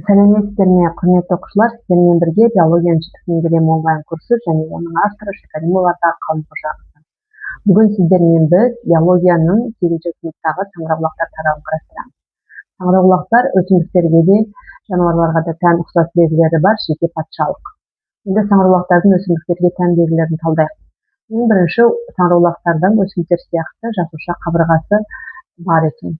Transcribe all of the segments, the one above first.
Сәлеметсіздер ме, құрметті оқушылар, сіздермен бірге биологияны жетік меңгерем онлайн курсы және оның авторы Шүкәрімоваға Қалымқожа. Бүгін сіздермен біз биологияның 8-ші сыныптағы саңырауқұлақтар тарауын қарастырамыз. Саңырауқұлақтар өсімдіктерге де, жануарларға да тән ұқсас белгілері бар жеке патшалық. Енді саңырауқұлақтардың өсімдіктерге тән белгілерін талдайық. Ең бірінші, саңырауқұлақтардан өсімдіктер сияқты жасуша қабырғасы бар екен.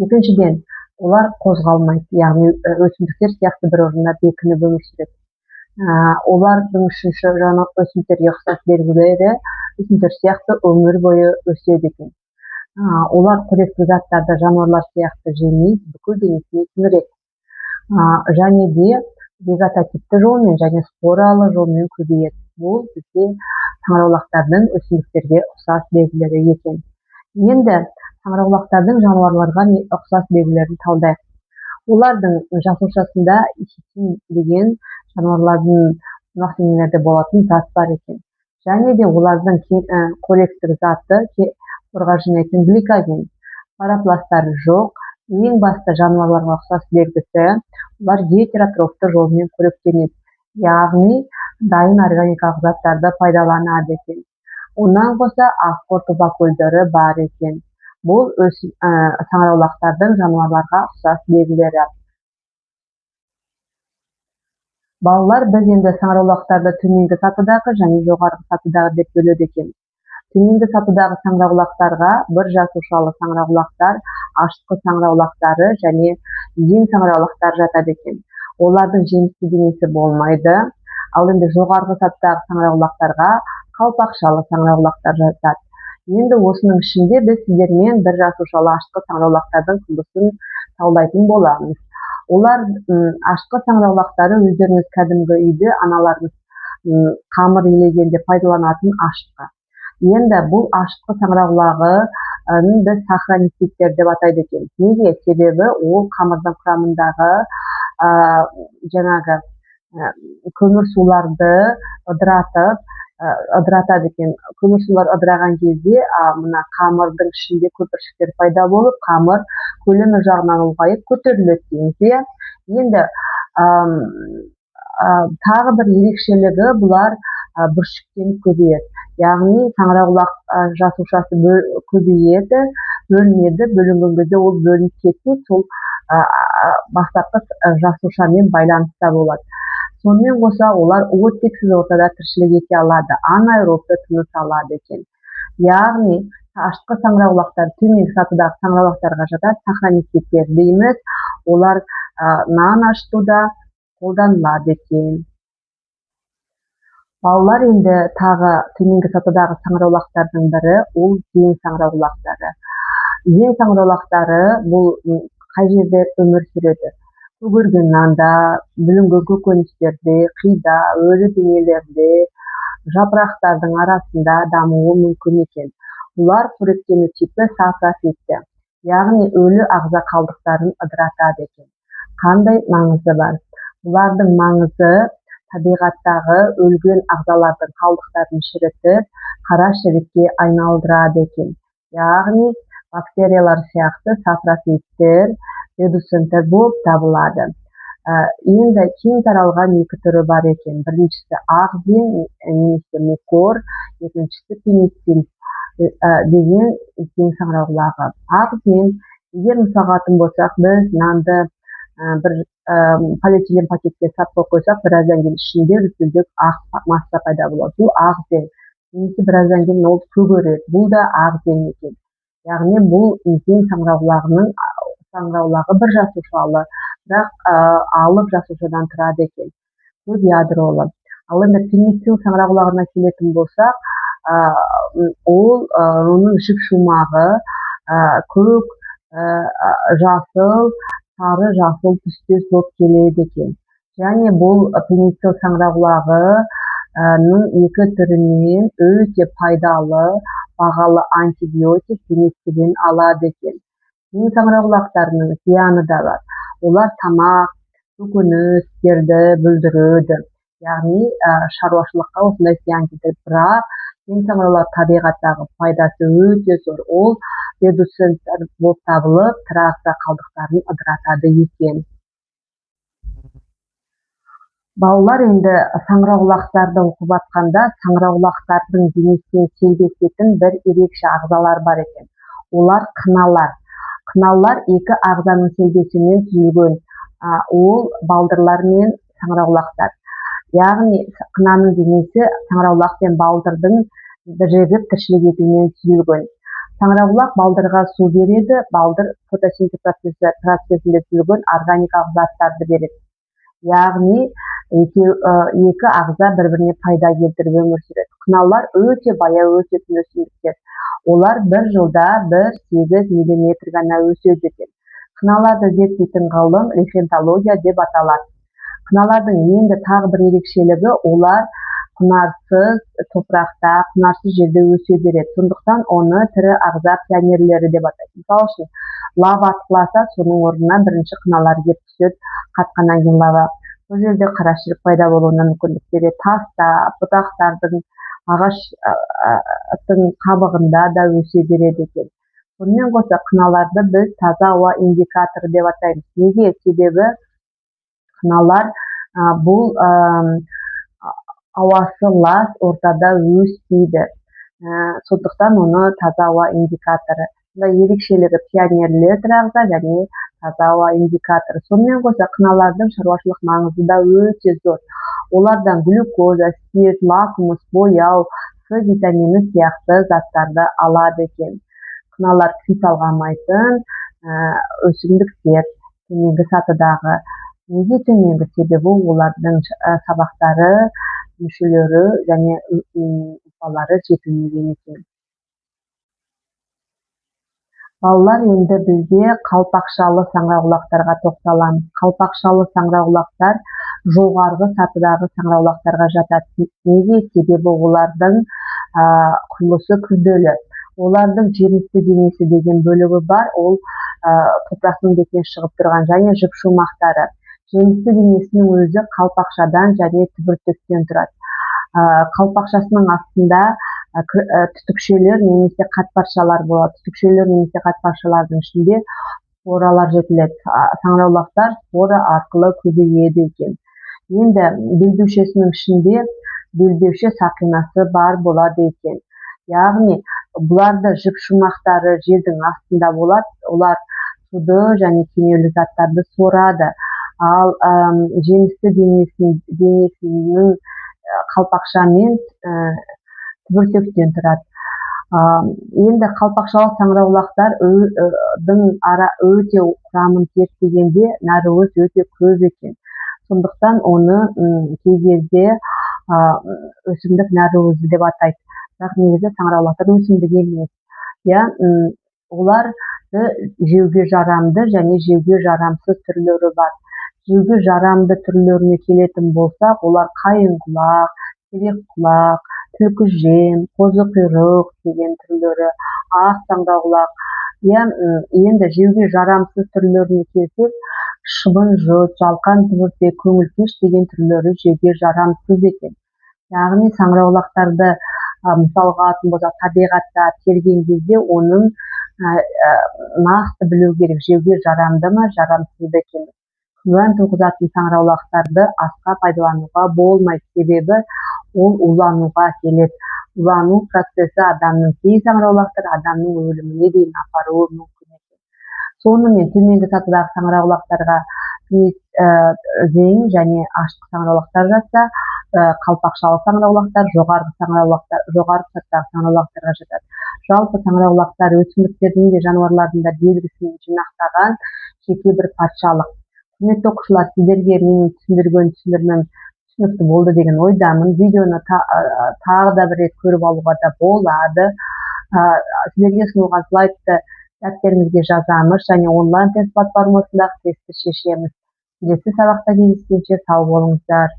Екіншіден, олар қозғалмайды, яғни өсімдіктер сияқты бір орында бекініп өмір сүреді. Олардың үшінші өсімдіктерге ұқсас белгілері өсімдіктер сияқты өмір бойы өседі екен. Олар қоректі заттарды жануарлар сияқты жемейді, бүкіл денесіне сіңіреді. Және де вегетативті жолмен және споралы жолмен көбейеді. Бұл бізде саңырауқұлақтардың өсімдіктерге ұқсас белгілері екен. Енді саңырауқұлақтардың жануарларға ұқсас белгілерін талдайық. Олардың жасушасында хитин деген жануарлардың денелерде болатын зат бар екен. Және де олардың қоректік заты қорға жинайтын гликоген. Парапласттары жоқ. Ең басты жануарларға ұқсас белгісі, олар гетеротрофты жолмен қоректенеді. Яғни дайын органикалық заттарды пайдаланады екен. Онан қоса ақуыр тубакөлдері бар екен. Бұл саңырауқұлақтардың жануарларға ұқсас белгілері. Балалар, біз енді саңырауқұлақтарды төменгі сатыдағы және жоғарғы сатыдағы деп бөледі екенбіз. Төменгі сатыдағы саңырауқұлақтарға бір жасушалы саңырауқұлақтар, ашытқы саңырауқұлақтары және ен саңырауқұлақтар жатады екен. Олардың жемісті денесі болмайды. Ал енді жоғарғы сатыдағы саңырауқұлақтарға қалпақшалы саңырауқұлақтар жатады. Енді осының ішінде біз сіздермен бір жасушалы ашытқы саңырауқұлақтардың құрылысын талдайтын боламыз. Олар ашытқы саңырауқұлақтары өздеріңіз кәдімгі үйде аналарымыз қамыр илегенде пайдаланатын ашытқы. Енді бұл ашытқы саңырауқұлағын біз сахарозиттер деп атайды екен. Неге? Себебі ол қамырдың құрамындағы жаңағы көмір суларды ыдыратады екен. Көмір сулар ыдыраған кезде мына қамырдың ішінде көпіршіктер пайда болып, қамыр көлемі жағынан ұлғайып көтеріледі дейміз. Енді тағы бір ерекшелігі, бұлар бүршіктеніп көбейеді. Яғни саңырауқұлақ жасушасы көбейеді, бөлінеді, бөлінген кезде ол бөлініп кетсе, сол бастапқы жасушамен байланыста болады. Сонымен қоса олар оттексіз ортада тіршілік ете алады, анаэробты тыныс алады екен. Яғни ашытқы саңырауқұлақтар төменгі сатыдағы саңырауқұлақтарға жатады, сахарозиттер дейміз. Олар нан ашытуда қолданылады екен. Балалар, енді тағы төменгі сатыдағы саңырауқұлақтардың бірі ол ен саңырауқұлақтары. Ен саңырауқұлақтары бұл қай жерде өмір сүреді? Көгерген нанда, бүлінген көкөністерде, қида, өлі денелерде, жапырақтардың арасында дамуы мүмкін екен. Бұлар қоректену типі сапрофитті, яғни өлі ағза қалдықтарын ыдыратады екен. Қандай маңызы бар? Бұлардың маңызы табиғаттағы өлген ағзалардың қалдықтарын шірітіп, қара шірікке айналдырады екен. Яғни бактериялар сияқты сапрофиттер редуценттер болып табылады. Енді кең таралған екі түрі бар екен. Біріншісі ағзен немесе мукор, екіншісі пенициллин деген ен саңырауқұлағы. Ағзен, егер мысалға алатын болсақ, біз нанды бір полиэтилен пакетке сап қойсақ, біраздан кейін ішінде үлпілдек ақ масса пайда болады. Бұл ағзен. Немесе біраздан кейін ол көгереді. Бұл да ағзен екен. Яғни бұл ен саңырауқұлағы бір жасушалы, бірақ алып жасушадан тұрады екен. Көп ядролы. Ал енді пенициллин саңырауқұлағына келетін болсақ, оның жіп шумағы көк, жасыл, сары жасыл түстес болып келеді екен. Және бұл пенициллин саңырауқұлағының екі түрінен өте пайдалы, бағалы антибиотик пенициллин алады екен. Ен саңырауқұлақтарының зияны да бар. Олар тамақ, көкөністерді бүлдіреді. Яғни шаруашылыққа осындай зиян келтіреді. Бірақ ен саңырауқұлақ табиғаттағы пайдасы өте зор. Ол редуценттер болып табылып, тірі ағза қалдықтарын ыдыратады екен. Балалар енді саңырауқұлақтарды оқып жатқанда саңырауқұлақтардың денесіне селбесетін бір ерекше ағзалар бар екен. Олар қыналар. Қыналар екі ағзаның селбесуінен түзілген. Ол балдырлар мен саңырауқұлақтар. Яғни қынаның денесі саңырауқұлақ пен балдырдың бірігіп тіршілік етуінен түзілген. Саңырауқұлақ балдырға су береді, балдыр фотосинтез процесінде түзілген органикалық заттарды береді. Яғни екі ағза бір-біріне пайда келтіріп өмір сүреді. Қынаулар өте баяу өсетін өсімдіктер. Олар бір жылда 1-8 миллиметр ғана өседі екен. Қыналарды зерттейтін ғылым рефентология деп аталады. Қыналардың енді тағы бір ерекшелігі, олар құнарсыз топырақта, құнарсыз жерде өсе береді. Сондықтан оны тірі ағза пионерлері деп атайды. Мысалы үшін, лава атқыласа, соның орнына бірінші қыналар келіп түседі, қатқаннан кейін лава. Бұл жерде қарашірік пайда болуына мүмкіндік береді. Таста, бұтақтардың, ағаштың қабығында да өсе береді екен. Сонымен қоса қыналарды біз таза ауа индикаторы деп атаймыз. Неге? Себебі қыналар бұл ауасы лас ортада өспейді. Сондықтан оны таза ауа индикаторы. Ерекшелігі пионерлер ағза және таза ауа индикаторы. Сонымен қоса қыналардың шаруашылық маңызы да өте зор. Олардан глюкоза, спирт, лакмус, бояу, С витамині сияқты заттарды алады екен. Қыналар күй талғамайтын өсімдіктер төменгі сатыдағы. Неге төменгі? Себебі олардың сабақтары, мүшелері және ұлпалары жетілмеген екен. Балалар, енді бізде қалпақшалы саңырауқұлақтарға тоқталамыз. Қалпақшалы саңырауқұлақтар жоғарғы сатыдағы саңырауқұлақтарға жатады. Неге? Себебі олардың құрылысы күрделі. Олардың жемісті денесі деген бөлігі бар, ол топырақтың бетіне шығып тұрған және жіпшумақтары. Жемісті денесінің өзі қалпақшадан және түбіртектен тұрады. Қалпақшасының астында түтікшелер немесе қатпаршалар болады. Түтікшелер немесе қатпаршалардың ішінде споралар жетіледі. Саңырауқұлақтар спора арқылы көбейеді екен. Енді белдеушесінің ішінде белдеуші сақинасы бар болады екен. Яғни бұларды жіпшумақтары жердің астында болады. Олар суды және кенеулі заттарды сорады. Ал жемісті денесінің қалпақшамен түбіртектен тұрады. Енді қалпақшалы саңырауқұлақтардың өте құрамын зерттегенде нәруыз өте көп екен. Сондықтан оны кей кезде өсімдік нәруызы деп атайды. Бірақ негізі саңырауқұлақтар өсімдік емес. Оларды жеуге жарамды және жеуге жарамсыз түрлері бар. Жеуге жарамды түрлеріне келетін болсақ, олар қайыңқұлақ, терекқұлақ, түлкіжем, қозықұйрық деген түрлері, ақ саңырауқұлақ. Енді жеуге жарамсыз түрлеріне келсек, шыбын-жұт, жалқан түбіртек, көңілкеш деген түрлері жеуге жарамсыз екен. Яғни саңырауқұлақтарды мысалға алатын болсақ, табиғатта терген кезде оның нақты білу керек, жеуге жарамды ма, жарамсыз ба екен. Күмән туғызатын саңырауқұлақтарды асқа пайдалануға болмайды, себебі ол улануға келеді. Улану процесі кей саңырауқұлақтар адамның өліміне дейін апаруы мүмкін екен. Сонымен төменгі сатыдағы саңырауқұлақтарға зең және ашық саңырауқұлақтар жатса, қалпақшалы саңырауқұлақтар жоғарғы сатыдағы саңырауқұлақтарға жатады. Жалпы саңырауқұлақтар өсімдіктердің де жануарлардың да белгісін жинақтаған жеке бір патшалық. Құрметті оқушылар, сіздерге менің түсіндірген түсіндірмем түсінікті болды деген ойдамын. Видеоны тағы да бір рет көріп алуға да болады. Сіздерге ұсынылған слайдты дәптерімізге жазамыз және онлайн тест платформасындағы тестті шешеміз. Келесі сабақта кездескенше сау болыңыздар.